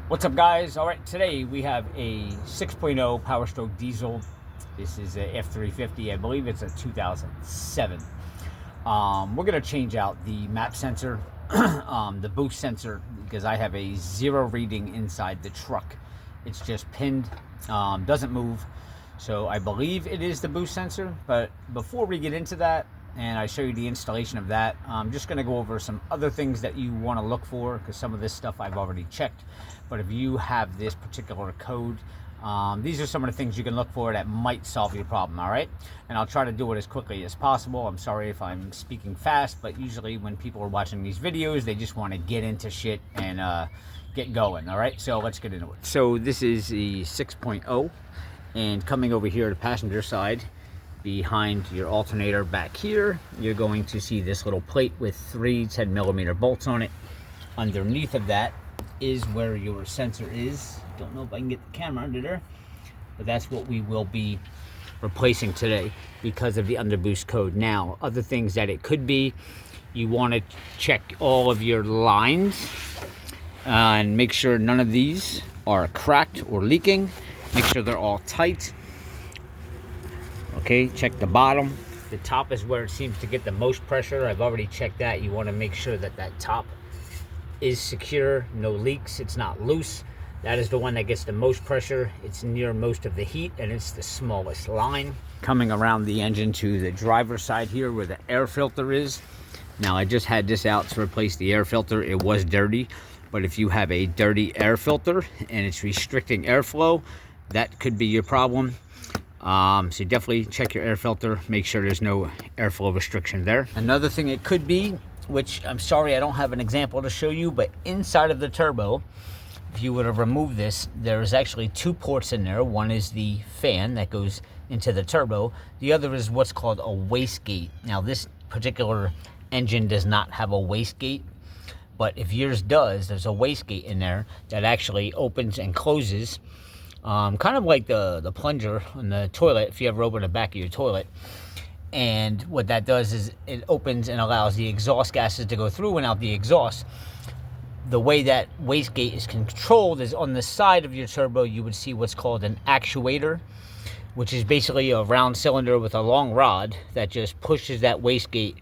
What's up, guys? All right, today we have a 6.0 Powerstroke Diesel. This is a F350. I believe it's a 2007. We're going to change out the map sensor, the boost sensor, because I have a 0 reading inside the truck. It's just pinned, doesn't move. So I believe it is the boost sensor. But before we get into that, and I show you the installation of that, I'm just going to go over some other things that you want to look for, because some of this stuff I've already checked. But if you have this particular code, these are some of the things you can look for that might solve your problem. All right, and I'll try to do it as quickly as possible. I'm sorry if I'm speaking fast, but usually when people are watching these videos, they just want to get into shit and get going. All right, so let's get into it. So this is the 6.0, and coming over here to the passenger side, behind your alternator back here, you're going to see this little plate with 3 10mm bolts on it. Underneath of that is where your sensor is. Don't know if I can get the camera under there, but that's what we will be replacing today because of the underboost code. Now, other things that it could be, you want to check all of your lines and make sure none of these are cracked or leaking. Make sure they're all tight. Okay, check the bottom. The top is where it seems to get the most pressure. I've already checked that. You want to make sure that that top is secure, no leaks, it's not loose. That is the one that gets the most pressure. It's near most of the heat, and it's the smallest line. Coming around the engine to the driver's side here where the air filter is. Now, I just had this out to replace the air filter. It was dirty, but if you have a dirty air filter and it's restricting airflow, that could be your problem. So definitely check your air filter, make sure there's no airflow restriction there. Another thing it could be, which I'm sorry I don't have an example to show you, but inside of the turbo, if you were to remove this, there's actually 2 ports in there. One is the fan that goes into the turbo. The other is what's called a wastegate. Now, this particular engine does not have a wastegate, but if yours does, there's a wastegate in there that actually opens and closes. Kind of like the plunger on the toilet, if you ever open the back of your toilet. And what that does is it opens and allows the exhaust gases to go through and out the exhaust. The way that wastegate is controlled is on the side of your turbo, you would see what's called an actuator, which is basically a round cylinder with a long rod that just pushes that wastegate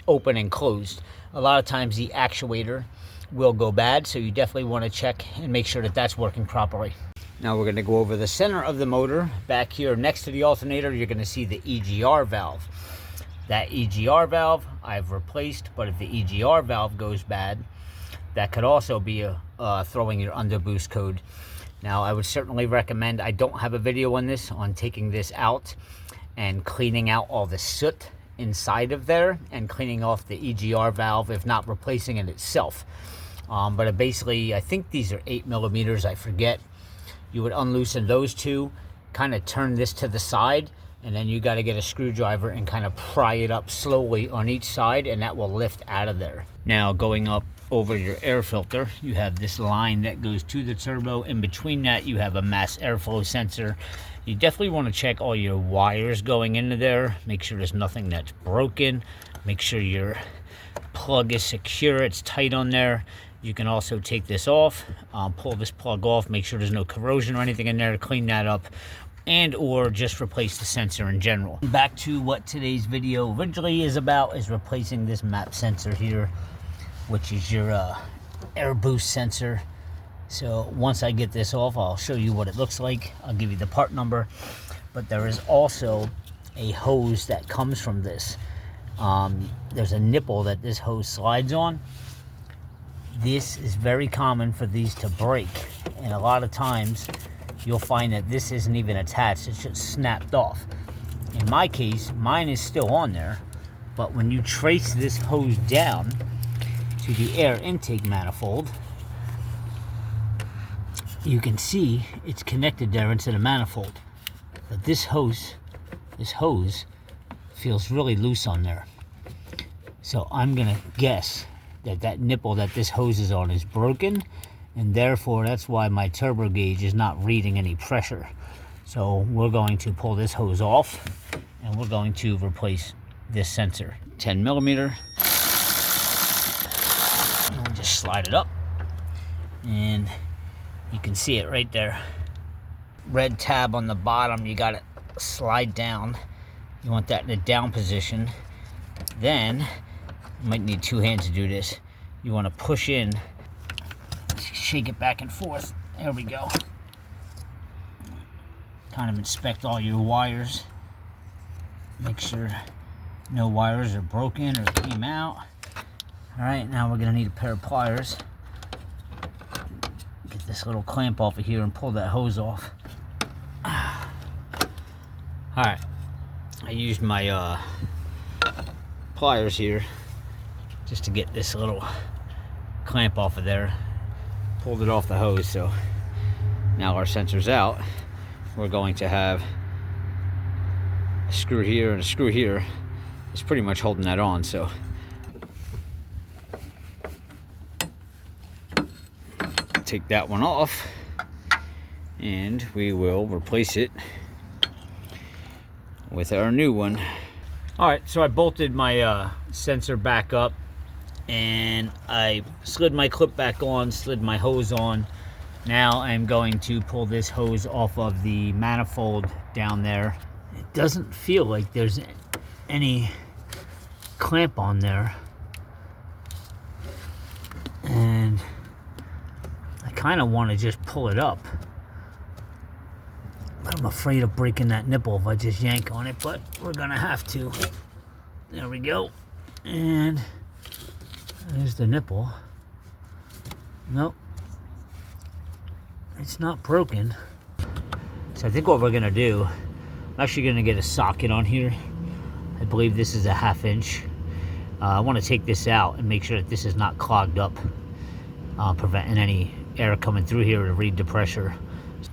open and closed. A lot of times the actuator will go bad, so you definitely want to check and make sure that that's working properly. Now we're going to go over the center of the motor. Back here next to the alternator, you're going to see the EGR valve. That EGR valve I've replaced, but if the EGR valve goes bad, that could also be throwing your underboost code. Now, I would certainly recommend, I don't have a video on this, on taking this out and cleaning out all the soot inside of there and cleaning off the EGR valve, if not replacing it itself. But basically, I think these are 8mm, I forget. You would unloosen those 2, kind of turn this to the side, and then you got to get a screwdriver and kind of pry it up slowly on each side, and that will lift out of there. Now, going up over your air filter, you have this line that goes to the turbo. In between that, you have a mass airflow sensor. You definitely want to check all your wires going into there. Make sure there's nothing that's broken. Make sure your plug is secure, it's tight on there. You can also take this off, pull this plug off, make sure there's no corrosion or anything in there to clean that up, and or just replace the sensor in general. Back to what today's video originally is about, is replacing this map sensor here, which is your air boost sensor. So once I get this off, I'll show you what it looks like. I'll give you the part number, but there is also a hose that comes from this. There's a nipple that this hose slides on. This is very common for these to break, and a lot of times you'll find that this isn't even attached, it's just snapped off. In my case, mine is still on there, but when you trace this hose down to the air intake manifold, you can see it's connected there into the manifold. But this hose feels really loose on there. So I'm gonna guess that nipple that this hose is on is broken, and therefore that's why my turbo gauge is not reading any pressure. So we're going to pull this hose off, and we're going to replace this sensor. 10mm. And just slide it up, and You can see it right there. Red tab on the bottom, you got to slide down. You want that in the down position. Then, you might need two hands to do this. You want to push in, shake it back and forth. There we go. Kind of inspect all your wires. Make sure no wires are broken or came out. All right, now we're gonna need a pair of pliers. Get this little clamp off of here and pull that hose off. All right, I used my pliers here just to get this little clamp off of there. Pulled it off the hose, so now our sensor's out. We're going to have a screw here and a screw here. It's pretty much holding that on, so take that one off and we will replace it with our new one. All right, so I bolted my sensor back up and I slid my clip back on, slid my hose on. Now I'm going to pull this hose off of the manifold down there. It doesn't feel like there's any clamp on there. And I kind of want to just pull it up. But I'm afraid of breaking that nipple if I just yank on it, but we're gonna have to. There we go. And there's the nipple. Nope. It's not broken. So I think what we're gonna do, I'm actually gonna get a socket on here. I believe this is a 1/2 inch. I want to take this out and make sure that this is not clogged up, preventing any air coming through here to read the pressure.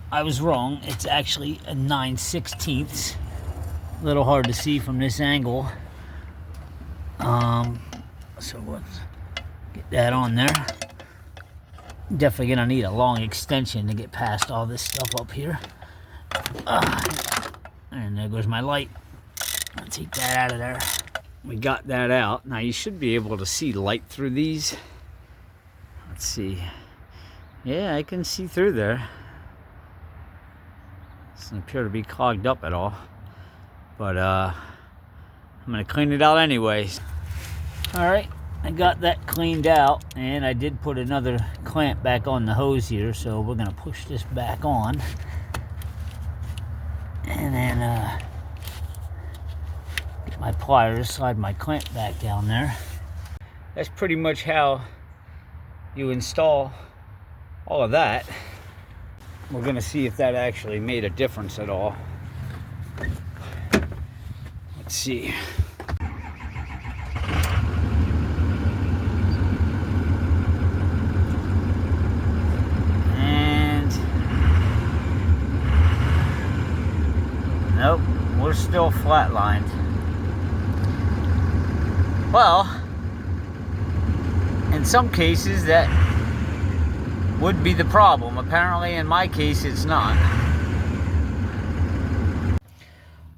I was wrong. It's actually a 9/16. A little hard to see from this angle. So let's get that on there. Definitely gonna need a long extension to get past all this stuff up here. And there goes my light. I'll take that out of there. We got that out. Now you should be able to see light through these. Let's see. Yeah, I can see through there. Doesn't appear to be clogged up at all. But I'm gonna clean it out anyways. All right, I got that cleaned out, and I did put another clamp back on the hose here, so we're gonna push this back on. And then get my pliers, slide my clamp back down there. That's pretty much how you install all of that. We're gonna see if that actually made a difference at all. Let's see. Nope, we're still flatlined. Well, in some cases that would be the problem. Apparently in my case it's not.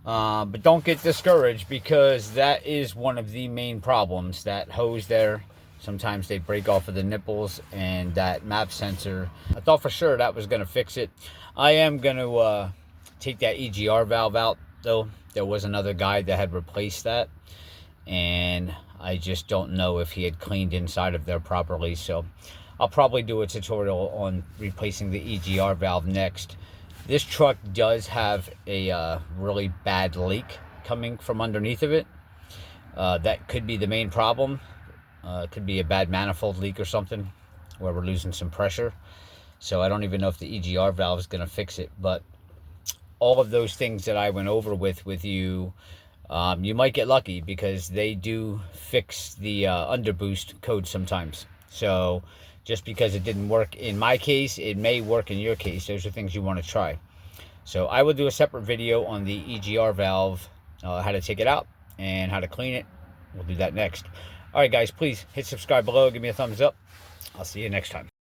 But don't get discouraged, because that is one of the main problems. That hose there, sometimes they break off of the nipples, and that map sensor, I thought for sure that was going to fix it. I am going to take that EGR valve out though. There was another guy that had replaced that, and I just don't know if he had cleaned inside of there properly, so I'll probably do a tutorial on replacing the EGR valve next. This truck does have a really bad leak coming from underneath of it. That could be the main problem. It could be a bad manifold leak or something where we're losing some pressure. So I don't even know if the EGR valve is going to fix it, but all of those things that I went over with you, you might get lucky, because they do fix the underboost code sometimes. So just because it didn't work in my case, it may work in your case. Those are things you want to try. So I will do a separate video on the EGR valve, how to take it out and how to clean it. We'll do that next. All right, guys, please hit subscribe below. Give me a thumbs up. I'll see you next time.